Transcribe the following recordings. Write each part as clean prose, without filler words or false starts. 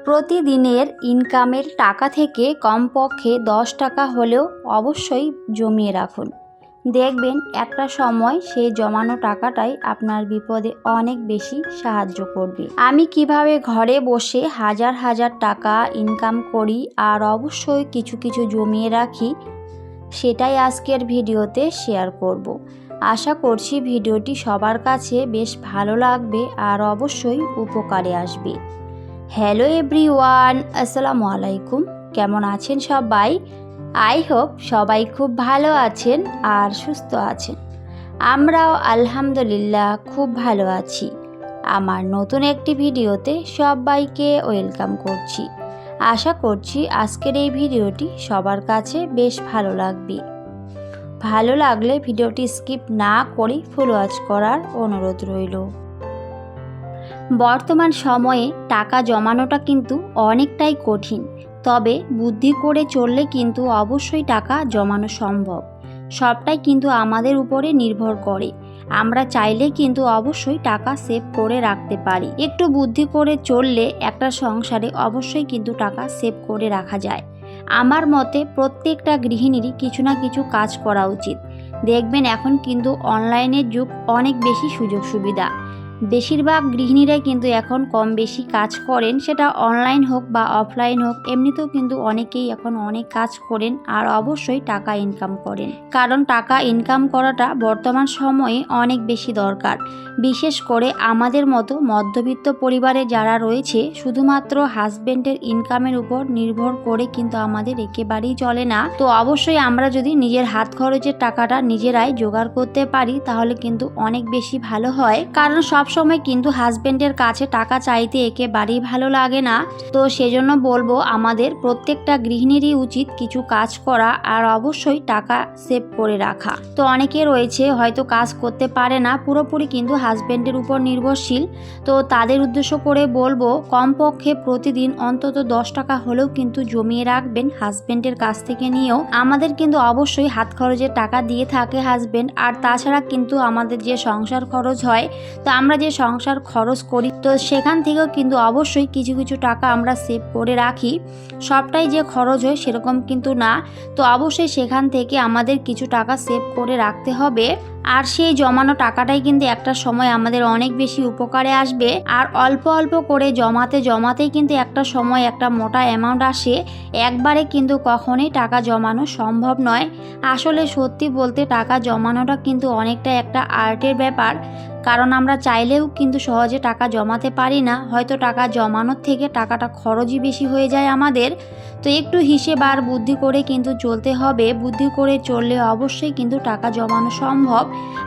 প্রতিদিনের ইনকামের টাকা থেকে কমপক্ষে 10 টাকা হলেও অবশ্যই জমিয়ে রাখুন। দেখবেন একটা সময় সেই জমানো টাকাটাই আপনার বিপদে অনেক বেশি সাহায্য করবে। আমি কিভাবে ঘরে বসে হাজার হাজার টাকা ইনকাম করি আর অবশ্যই কিছু কিছু জমিয়ে রাখি, সেটাই আজকের ভিডিওতে শেয়ার করব। আশা করছি ভিডিওটি সবার কাছে বেশ ভালো লাগবে আর অবশ্যই উপকারে আসবে। হ্যালো এভরিওয়ান, আসসালামু আলাইকুম। কেমন আছেন সবাই? আই হোপ সবাই খুব ভালো আছেন আর সুস্থ আছেন। আমরাও আলহামদুলিল্লাহ খুব ভালো আছি। আমার নতুন একটি ভিডিওতে সবাইকে ওয়েলকাম করছি। আশা করছি আজকের এই ভিডিওটি সবার কাছে বেশ ভালো লাগবে। ভালো লাগলে ভিডিওটি স্কিপ না করে ফুল ওয়াচ করার অনুরোধ রইল। বর্তমান সময়ে টাকা জমানোটা কিন্তু অনেকটাই কঠিন, তবে বুদ্ধি করে চললে কিন্তু অবশ্যই টাকা জমানো সম্ভব। সবটাই কিন্তু আমাদের উপরে নির্ভর করে। আমরা চাইলে কিন্তু অবশ্যই টাকা সেভ করে রাখতে পারি। একটু বুদ্ধি করে চললে একটা সংসারে অবশ্যই কিন্তু টাকা সেভ করে রাখা যায়। আমার মতে প্রত্যেকটা গৃহিণীরই কিছু না কিছু কাজ করা উচিত। দেখবেন এখন কিন্তু অনলাইনের যুগ, অনেক বেশি সুযোগ সুবিধা। বেশিরভাগ গৃহিণীরাই কিন্তু এখন কম বেশি কাজ করেন, সেটা অনলাইন হোক বা অফলাইন হোক। এমনিতেও কিন্তু অনেকেই এখন অনেক কাজ করেন আর অবশ্যই টাকা ইনকাম করেন, কারণ টাকা ইনকাম করাটা বর্তমান সময়ে অনেক বেশি দরকার। বিশেষ করে আমাদের মতো মধ্যবিত্ত পরিবারে যারা রয়েছে, শুধুমাত্র হাজবেন্ডের ইনকামের উপর নির্ভর করে কিন্তু আমাদের একেবারেই চলে না। তো অবশ্যই আমরা যদি নিজের হাত খরচের টাকাটা নিজেরাই জোগাড় করতে পারি তাহলে কিন্তু অনেক বেশি ভালো হয়। কারণ সব সময় কিন্তু হাজবেন্ডের কাছে টাকা চাইতে একেবারেই ভালো লাগে না। তো সেজন্য বলবো আমাদের প্রত্যেকটা গৃহিণীরই উচিত কিছু কাজ করা আর অবশ্যই টাকা সেভ করে রাখা। তো অনেকে রয়েছে হয়তো কাজ করতে পারে না, পুরোপুরি কিন্তু হাজবেন্ডের উপর নির্ভরশীল। তো তাদের উদ্দেশ্য করে বলবো কমপক্ষে প্রতিদিন অন্তত 10 টাকা হলেও কিন্তু জমিয়ে রাখবেন হাজবেন্ডের কাছ থেকে নিয়েও। আমাদের কিন্তু অবশ্যই হাত খরচের টাকা দিয়ে থাকে হাজবেন্ড, আর তাছাড়া কিন্তু আমাদের যে সংসার খরচ হয়, তো আমরা যে সংসার খরচ করি, তো সেখান থেকেও কিন্তু অবশ্যই কিছু কিছু টাকা আমরা সেভ করে রাখি। সবটাই যে খরচ হয় সেরকম কিন্তু না। তো অবশ্যই সেখান থেকে আমাদের কিছু টাকা সেভ করে রাখতে হবে। আর সেই জমানো টাকাটাই কিন্তু একটা সময় আমাদের অনেক বেশি উপকারে আসবে। আর অল্প অল্প করে জমাতে জমাতেই কিন্তু একটা সময় একটা মোটা অ্যামাউন্ট আসে। একবারে কিন্তু কখনোই টাকা জমানো সম্ভব নয়। আসলে সত্যি বলতে টাকা জমানোটা কিন্তু অনেকটা একটা আর্টের ব্যাপার, কারণ আমরা চাইলেও কিন্তু সহজে টাকা জমাতে পারি না। হয়তো টাকা জমানোর থেকে টাকাটা খরচই বেশি হয়ে যায় আমাদের। তো একটু হিসেব আর বুদ্ধি করে কিন্তু চলতে হবে। বুদ্ধি করে চললে অবশ্যই কিন্তু টাকা জমানো সম্ভব।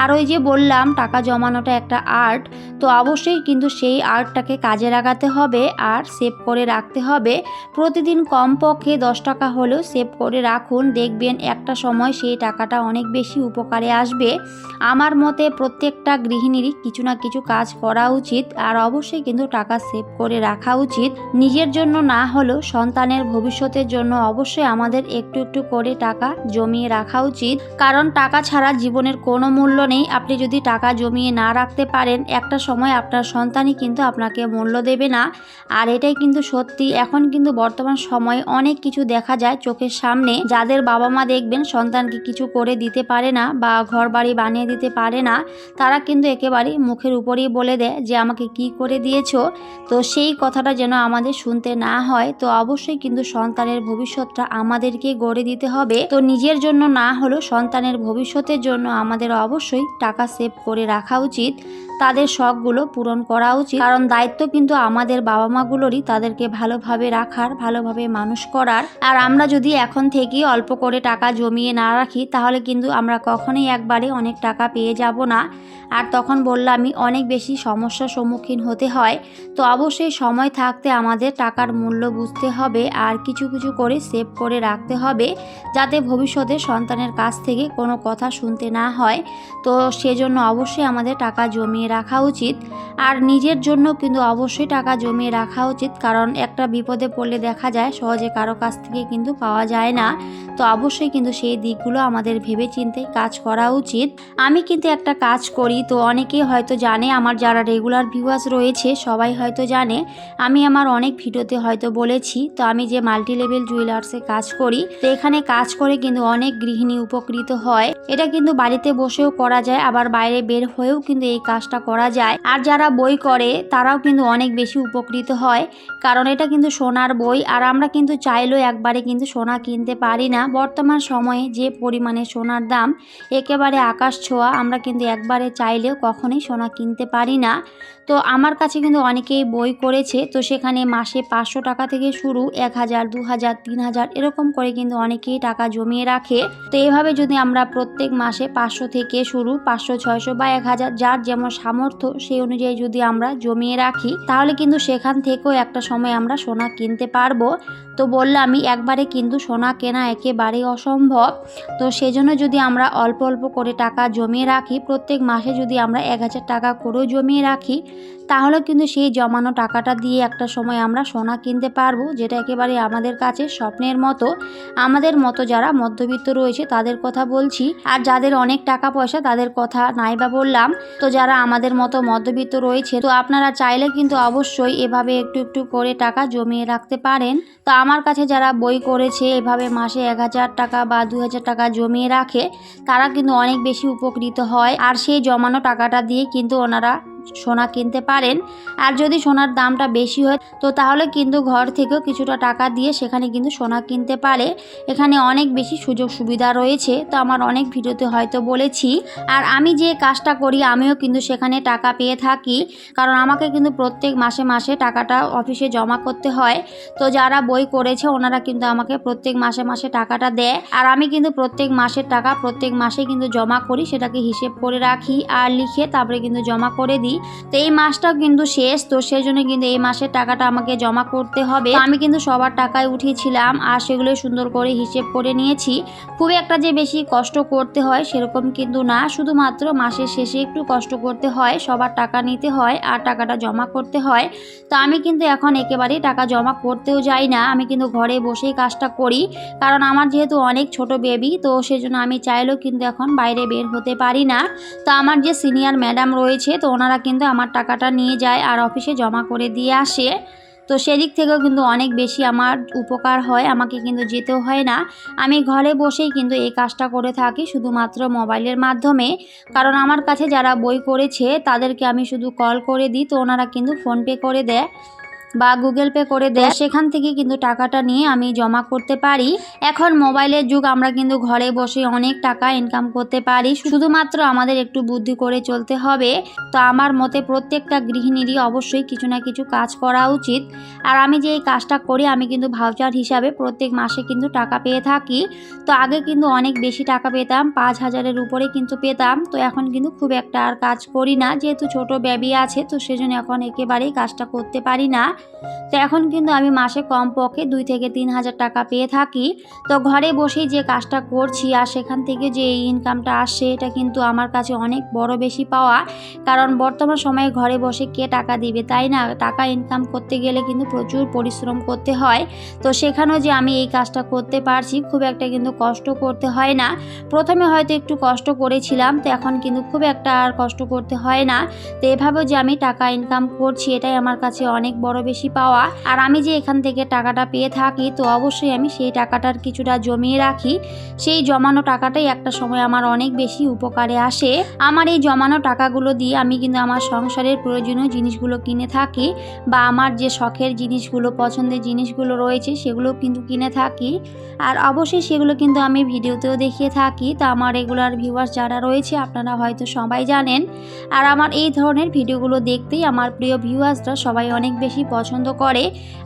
আর ওই যে বললাম টাকা জমানোটা একটা আর্ট, তো অবশ্যই কিন্তু সেই আর্টটাকে কাজে লাগাতে হবে আর সেভ করে রাখতে হবে। প্রতিদিন কমপক্ষে 10 টাকা হলেও সেভ করে রাখুন, দেখবেন একটা সময় সেই টাকাটা অনেক বেশি উপকারে আসবে। আমার মতে প্রত্যেকটা গৃহিণীরই কিছু না কিছু কাজ করা উচিত আর অবশ্যই কিন্তু টাকা সেভ করে রাখা উচিত। নিজের জন্য না হলেও সন্তানের ভবিষ্যতের জন্য অবশ্যই আমাদের একটু একটু করে টাকা জমিয়ে রাখা উচিত, কারণ টাকা ছাড়া জীবনের কোনো মূল্য নেই। আপনি যদি টাকা জমিয়ে না রাখতে পারেন, একটা সময় আপনার সন্তানই কিন্তু আপনাকে মূল্য দেবে না। আর এটাই কিন্তু সত্যি। এখন কিন্তু বর্তমান সময়ে অনেক কিছু দেখা যায় চোখের সামনে, যাদের বাবা মা দেখবেন সন্তানকে কিছু করে দিতে পারে না বা ঘর বাড়ি বানিয়ে দিতে পারে না, তারা কিন্তু একেবারেই মুখের উপরেই বলে দেয় যে আমাকে কি করে দিয়েছো। তো সেই কথাটা যেন আমাদের শুনতে না হয়। তো অবশ্যই কিন্তু সন্তানের ভবিষ্যৎটা আমাদেরকে গড়ে দিতে হবে। তো নিজের জন্য না হলেও সন্তানের ভবিষ্যতের জন্য আমাদের অবশ্যই টাকা সেভ করে রাখা উচিত। তাদের শখগুলো পূরণ করা উচিত, কারণ দায়িত্ব কিন্তু আমাদের বাবা মাগুলোরই তাদেরকে ভালোভাবে রাখার, ভালোভাবে মানুষ করার। আর আমরা যদি এখন থেকেই অল্প করে টাকা জমিয়ে না রাখি তাহলে কিন্তু আমরা কখনোই একবারে অনেক টাকা পেয়ে যাব না। আর তখন বললামই অনেক বেশি সমস্যার সম্মুখীন হতে হয়। তো অবশ্যই সময় থাকতে আমাদের টাকার মূল্য বুঝতে হবে আর কিছু কিছু করে সেভ করে রাখতে হবে, যাতে ভবিষ্যতে সন্তানের কাছ থেকে কোনো কথা শুনতে না হয়। তো সেজন্য অবশ্যই আমাদের টাকা জমিয়ে জমিয়ে রাখা উচিত। আর নিজের জন্য কিন্তু অবশ্যই টাকা জমিয়ে রাখা উচিত, কারণ একটা বিপদে পড়লে দেখা যায় সহজে কারো কাছ থেকে কিন্তু পাওয়া যায় না। তো অবশ্যই কিন্তু সেই দিকগুলো আমাদের ভেবেচিন্তে কাজ করা উচিত। আমি কিন্তু একটা কাজ করি, তো অনেকেই হয়তো জানে, আমার যারা রেগুলার ভিউয়ার্স রয়েছে সবাই হয়তো জানে, আমি আমার অনেক ভিডিওতে হয়তো বলেছি, তো আমি যে মাল্টি লেভেল জুয়েলার্সে কাজ করি, তো এখানে কাজ করে কিন্তু অনেক গৃহিণী উপকৃত হয়। এটা কিন্তু বাড়িতে বসেও করা যায়, আবার বাইরে বের হয়েও কিন্তু এই কাজটা করা যায়। আর যারা বই করে তারাও কিন্তু অনেক বেশি উপকৃত হয়, কারণ এটা কিন্তু সোনার বই। আর আমরা কিন্তু চাইলেও একবারে কিন্তু সোনা কিনতে পারি না। বর্তমান সময়ে যে পরিমাণে সোনার দাম একেবারে আকাশ ছোঁয়া, আমরা কিন্তু একবারে চাইলেও কখনোই সোনা কিনতে পারি না। তো আমার কাছে কিন্তু অনেকেই বই করেছে, তো সেখানে মাসে 500 টাকা থেকে শুরু, 1000, 2000, 3000 এরকম করে কিন্তু অনেকেই টাকা জমিয়ে রাখে। তো এইভাবে যদি আমরা প্রত্যেক মাসে 500 থেকে শুরু, 500, 600 বা 1000 যার যেমন সামর্থ্য সেই অনুযায়ী যদি আমরা জমিয়ে রাখি, তাহলে কিন্তু সেখান থেকেও একটা সময় আমরা সোনা কিনতে পারবো। তো বললামই, একবারে কিন্তু সোনা কেনা একেবারেই অসম্ভব। তো সেজন্য যদি আমরা অল্প অল্প করে টাকা জমিয়ে রাখি, প্রত্যেক মাসে যদি আমরা 1000 টাকা করেও জমিয়ে রাখি, তাহলে কিন্তু সেই জমানো টাকাটা দিয়ে একটা সময় আমরা সোনা কিনতে পারবো, যেটা একেবারে আমাদের কাছে স্বপ্নের মতো। আমাদের মতো যারা মধ্যবিত্ত রয়েছে তাদের কথা বলছি, আর যাদের অনেক টাকা পয়সা তাদের কথা নাই বা বললাম। তো যারা আমাদের মতো মধ্যবিত্ত রয়েছে, তো আপনারা চাইলে কিন্তু অবশ্যই এভাবে একটু একটু করে টাকা জমিয়ে রাখতে পারেন। তো আমার কাছে যারা বই করেছে এভাবে মাসে 1000 টাকা বা 2000 টাকা জমিয়ে রাখে, তারা কিন্তু অনেক বেশি উপকৃত হয়। আর সেই জমানো টাকাটা দিয়ে কিন্তু ওনারা সোনা কিনতে পারেন। আর যদি সোনার দামটা বেশি হয়, তো তাহলে কিন্তু ঘর থেকেও কিছুটা টাকা দিয়ে সেখানে কিন্তু সোনা কিনতে পারে। এখানে অনেক বেশি সুযোগ সুবিধা রয়েছে, তো আমার অনেক ভিডিওতে হয়তো বলেছি। আর আমি যে কাজটা করি আমিও কিন্তু সেখানে টাকা পেয়ে থাকি, কারণ আমাকে কিন্তু প্রত্যেক মাসে মাসে টাকাটা অফিসে জমা করতে হয়। তো যারা বই করেছে ওনারা কিন্তু আমাকে প্রত্যেক মাসে মাসে টাকাটা দেয়, আর আমি কিন্তু প্রত্যেক মাসের টাকা প্রত্যেক মাসে কিন্তু জমা করি, সেটাকে হিসেব করে রাখি আর লিখে তারপরে কিন্তু জমা করে দিই। তো এই মাসটাও কিন্তু শেষ, তো সেই জন্য কিন্তু এই মাসের টাকাটা আমাকে জমা করতে হবে। আমি কিন্তু সবার টাকায় উঠিয়েছিলাম আর সেগুলো সুন্দর করে হিসেব করে নিয়েছি। খুব একটা যে বেশি কষ্ট করতে হয় সেরকম কিন্তু না, শুধুমাত্র মাসের শেষে একটু কষ্ট করতে হয়, সবার টাকা নিতে হয় আর টাকাটা জমা করতে হয়। তো আমি কিন্তু এখন একেবারেই টাকা জমা করতেও যাই না, আমি কিন্তু ঘরে বসেই কাজটা করি, কারণ আমার যেহেতু অনেক ছোট বেবি, তো সেজন্য আমি চাইলেও কিন্তু এখন বাইরে বের হতে পারি না। তো আমার যে সিনিয়র ম্যাডাম রয়েছে, তো ওনারা কিন্তু আমার টাকাটা নিয়ে যায় আর অফিসে জমা করে দিয়ে আসে। তো সেদিক থেকেও কিন্তু অনেক বেশি আমার উপকার হয়, আমাকে কিন্তু যেতেও হয় না। আমি ঘরে বসেই কিন্তু এই কাজটা করে থাকি শুধুমাত্র মোবাইলের মাধ্যমে, কারণ আমার কাছে যারা বই করেছে তাদেরকে আমি শুধু কল করে দিই, তো ওনারা কিন্তু ফোনপে করে দেয় বা গুগল পে করে দেয়, সেখান থেকে কিন্তু টাকাটা নিয়ে আমি জমা করতে পারি। এখন মোবাইলের যুগ, আমরা কিন্তু ঘরে বসে অনেক টাকা ইনকাম করতে পারি, শুধুমাত্র আমাদের একটু বুদ্ধি করে চলতে হবে। তো আমার মতে প্রত্যেকটা গৃহিণীরই অবশ্যই কিছু না কিছু কাজ করা উচিত। আর আমি যে এই কাজটা করি আমি কিন্তু ভাউচার হিসাবে প্রত্যেক মাসে কিন্তু টাকা পেয়ে থাকি। তো আগে কিন্তু অনেক বেশি টাকা পেতাম, 5000-এর উপরে কিন্তু পেতাম। তো এখন কিন্তু খুব একটা আর কাজ করি না, যেহেতু ছোট বেবি আছে, তো সেজন্য এখন একেবারেই কাজটা করতে পারি না। তো এখন কিন্তু আমি মাসে কমপক্ষে 2 থেকে 3000 টাকা পেয়ে থাকি। তো ঘরে বসেই যে কাজটা করছি আর সেখান থেকে যে এই ইনকামটা আসছে, এটা কিন্তু আমার কাছে অনেক বড় বেশি পাওয়া, কারণ বর্তমান সময়ে ঘরে বসে কে টাকা দিবে, তাই না? টাকা ইনকাম করতে গেলে কিন্তু প্রচুর পরিশ্রম করতে হয়। তো সেখানেও যে আমি এই কাজটা করতে পারছি, খুব একটা কিন্তু কষ্ট করতে হয় না। প্রথমে হয়তো একটু কষ্ট করেছিলাম, তো এখন কিন্তু খুব একটা আর কষ্ট করতে হয় না। তো এভাবেও যে আমি টাকা ইনকাম করছি, এটাই আমার কাছে অনেক বড় বেশি পাওয়া। আর আমি যে এখান থেকে টাকাটা পেয়ে থাকি, তো অবশ্যই আমি সেই টাকাটার কিছুটা জমিয়ে রাখি। সেই জমানো টাকাটাই একটা সময় আমার অনেক বেশি উপকারে আসে। আমার এই জমানো টাকাগুলো দিয়ে আমি কিন্তু আমার সংসারের প্রয়োজনীয় জিনিসগুলো কিনে থাকি, বা আমার যে শখের জিনিসগুলো, পছন্দের জিনিসগুলো রয়েছে সেগুলো কিন্তু কিনে থাকি। আর অবশ্যই সেগুলো কিন্তু আমি ভিডিওতেও দেখিয়ে থাকি। তো আমার রেগুলার ভিউয়ার্স যারা রয়েছে আপনারা হয়তো সবাই জানেন। আর আমার এই ধরনের ভিডিওগুলো দেখতেই আমার প্রিয় ভিউয়ার্সরা সবাই অনেক বেশি পছন্দ পছন্দ করে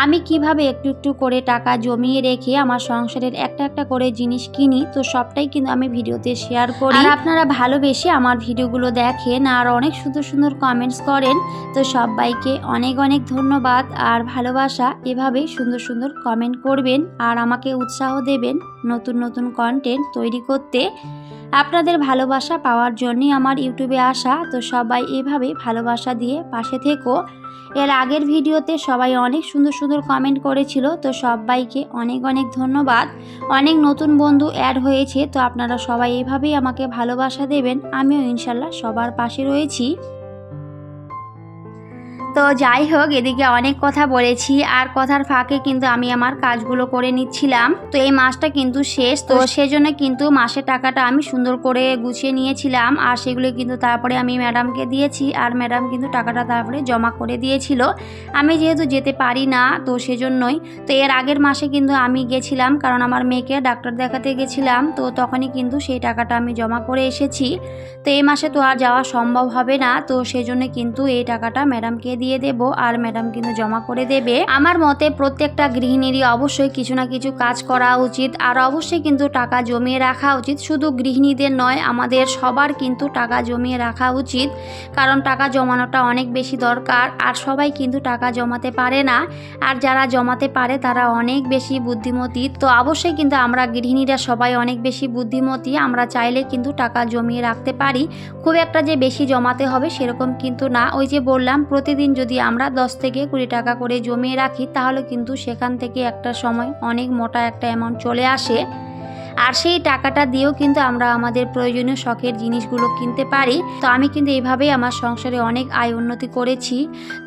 আমি কিভাবে একটু একটু করে টাকা জমিয়ে রেখে আমার সংসারের একটা একটা করে জিনিস কিনি, তো সবটাই কিন্তু আমি ভিডিওতে শেয়ার করি। আর আপনারা ভালোবেসে আমার ভিডিওগুলো দেখেন আর অনেক সুন্দর সুন্দর কমেন্টস করেন, তো সবাইকে অনেক অনেক ধন্যবাদ আর ভালোবাসা। এভাবেই সুন্দর সুন্দর কমেন্ট করবেন আর আমাকে উৎসাহ দেবেন নতুন নতুন কন্টেন্ট তৈরি করতে। আপনাদের ভালোবাসা পাওয়ার জন্যই আমার ইউটিউবে আসা, তো সবাই এভাবে ভালোবাসা দিয়ে পাশে থেকো। এর আগের ভিডিওতে সবাই অনেক সুন্দর সুন্দর কমেন্ট করেছিল, তো সবাইকে অনেক অনেক ধন্যবাদ। অনেক নতুন বন্ধু অ্যাড হয়েছে, তো আপনারা সবাই এভাবেই আমাকে ভালোবাসা দেবেন। আমিও ইনশাল্লাহ সবার পাশে রয়েছি। তো যাই হোক, এদিকে অনেক কথা বলেছি আর কথার ফাঁকে কিন্তু আমি আমার কাজগুলো করে নিচ্ছিলাম। তো এই মাসটা কিন্তু শেষ, তো সেজন্য কিন্তু মাসের টাকাটা আমি সুন্দর করে গুছিয়ে নিয়েছিলাম আর সেগুলো কিন্তু তারপরে আমি ম্যাডামকে দিয়েছি আর ম্যাডাম কিন্তু টাকাটা তারপরে জমা করে দিয়েছিল। আমি যেহেতু যেতে পারি না, তো সেজন্যই। তো এর আগের মাসে কিন্তু আমি গেছিলাম, কারণ আমার মেয়েকে ডাক্তার দেখাতে গেছিলাম, তো তখনই কিন্তু সেই টাকাটা আমি জমা করে এসেছি। তো এই মাসে তো আর যাওয়া সম্ভব হবে না, তো সেজন্য কিন্তু এই টাকাটা ম্যাডামকে দিয়ে দেব আর ম্যাডাম কিন্তু জমা করে দেবে। আমার মতে প্রত্যেকটা গৃহিণীরই অবশ্যই কিছু না কিছু কাজ করা উচিত আর অবশ্যই কিন্তু টাকা জমিয়ে রাখা উচিত। শুধু গৃহিণীদের নয়, আমাদের সবার কিন্তু টাকা জমিয়ে রাখা উচিত, কারণ টাকা জমানোটা অনেক বেশি দরকার আর সবাই কিন্তু টাকা জমাতে পারে না। আর যারা জমাতে পারে তারা অনেক বেশি বুদ্ধিমতী। তো অবশ্যই কিন্তু আমরা গৃহিণীরা সবাই অনেক বেশি বুদ্ধিমতী, আমরা চাইলে কিন্তু টাকা জমিয়ে রাখতে পারি। খুব একটা যে বেশি জমাতে হবে সেরকম কিন্তু না। ওই যে বললাম, প্রতিদিন যদি আমরা 10 থেকে 20 টাকা করে জমিয়ে রাখি, তাহলে কিন্তু সেখান থেকে একটা সময় অনেক মোটা একটা অ্যামাউন্ট চলে আসে আর সেই টাকাটা দিয়েও কিন্তু আমরা আমাদের প্রয়োজনীয় শখের জিনিসগুলো কিনতে পারি। তো আমি কিন্তু এইভাবেই আমার সংসারে অনেক আয় উন্নতি করেছি।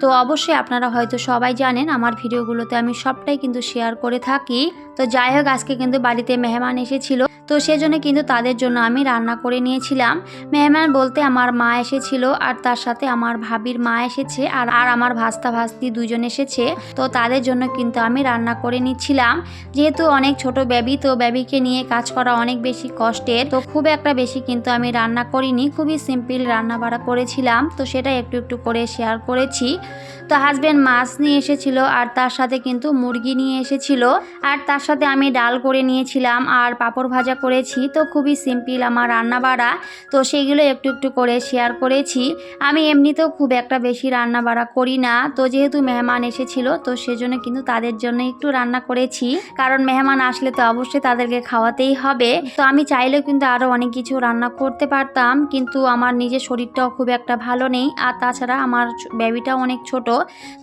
তো অবশ্যই আপনারা হয়তো সবাই জানেন, আমার ভিডিওগুলোতে আমি সবটাই কিন্তু শেয়ার করে থাকি। তো যাই হোক, আজকে কিন্তু বাড়িতে মেহমান এসেছিল, তো সেজন্য কিন্তু তাদের জন্য আমি রান্না করে নিয়েছিলাম। মেহমান বলতে আমার মা এসেছিল আর তার সাথে আমার ভাবির মা এসেছে আর আমার ভাস্তা ভাস্তি দুজন এসেছে। তো তাদের জন্য কিন্তু আমি রান্না করে নিচ্ছিলাম। যেহেতু অনেক ছোট বেবি, তো বেবিকে নিয়ে কাজ করা অনেক বেশি কষ্টের, তো খুব একটা বেশি কিন্তু আমি রান্না করিনি, খুবই সিম্পল রান্না বাড়া করেছিলাম। তো সেটা একটু একটু করে শেয়ার করেছি। তো হাজব্যান্ড মাছ নিয়ে এসেছিল আর তার সাথে কিন্তু মুরগি নিয়ে এসেছিল আর তার সাথে আমি ডাল করে নিয়েছিলাম আর পাঁপড় ভাজা করেছি। তো খুবই সিম্পল আমার রান্না বাড়া, তো সেগুলো একটু একটু করে শেয়ার করেছি। আমি এমনিতেও খুব একটা বেশি রান্না বাড়া করি না, তো যেহেতু মেহমান এসেছিল তো সেজন্য কিন্তু তাদের জন্য একটু রান্না করেছি, কারণ মেহমান আসলে তো অবশ্যই তাদেরকে খাওয়াতেই হবে। তো আমি চাইলেও কিন্তু আরও অনেক কিছু রান্না করতে পারতাম, কিন্তু আমার নিজের শরীরটাও খুব একটা ভালো নেই আর তাছাড়া আমার বেবিটাও অনেক ছোট।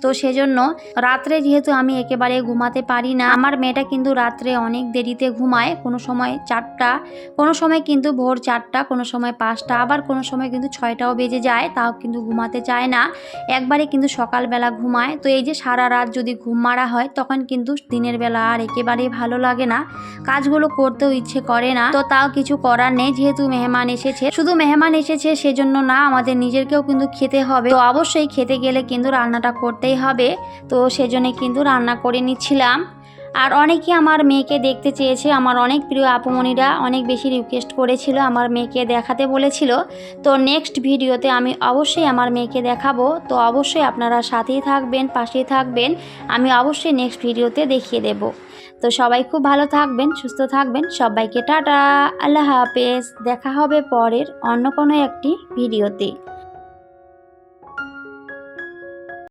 তো সেজন্য রাত্রে যেহেতু আমি একেবারে ঘুমাতে পারি না, আমার মেয়েটা কিন্তু রাত্রে অনেক দেরিতে ঘুমায়, কোনো সময় 4টা, কোনো সময় কিন্তু ভোর 4টা, কোনো সময় 5টা, আবার কোনো সময় কিন্তু 6টাও বেজে যায়, তাও কিন্তু ঘুমাতে চায় না, একবারে কিন্তু সকালবেলা ঘুমায়। তো এই যে সারা রাত যদি ঘুম মারা হয়, তখন কিন্তু দিনের বেলা আর একেবারেই ভালো লাগে না, কাজগুলো করতেও ইচ্ছে করে না। তো তাও কিছু করার নেই, যেহেতু মেহমান এসেছে, শুধু মেহমান এসেছে সেজন্য না, আমাদের নিজেরকেও কিন্তু খেতে হবে। তো অবশ্যই খেতে গেলে কিন্তু রান্নাটা করতেই হবে, তো সেজন্য কিন্তু রান্না করে নিচ্ছিলাম। আর অনেকে আমার মেয়েকে দেখতে চেয়েছে, আমার অনেক প্রিয় আপুমণিরা অনেক বেশি রিকোয়েস্ট করেছিল, আমার মেয়েকে দেখাতে বলেছিল। তো নেক্সট ভিডিওতে আমি অবশ্যই আমার মেয়েকে দেখাবো, তো অবশ্যই আপনারা সাথেই থাকবেন, পাশেই থাকবেন, আমি অবশ্যই নেক্সট ভিডিওতে দেখিয়ে দেব। তো সবাই খুব ভালো থাকবেন, সুস্থ থাকবেন, সবাইকে টাটা, আল্লাহ হাফেজ। দেখা হবে পরের অন্য কোনো একটি ভিডিওতে।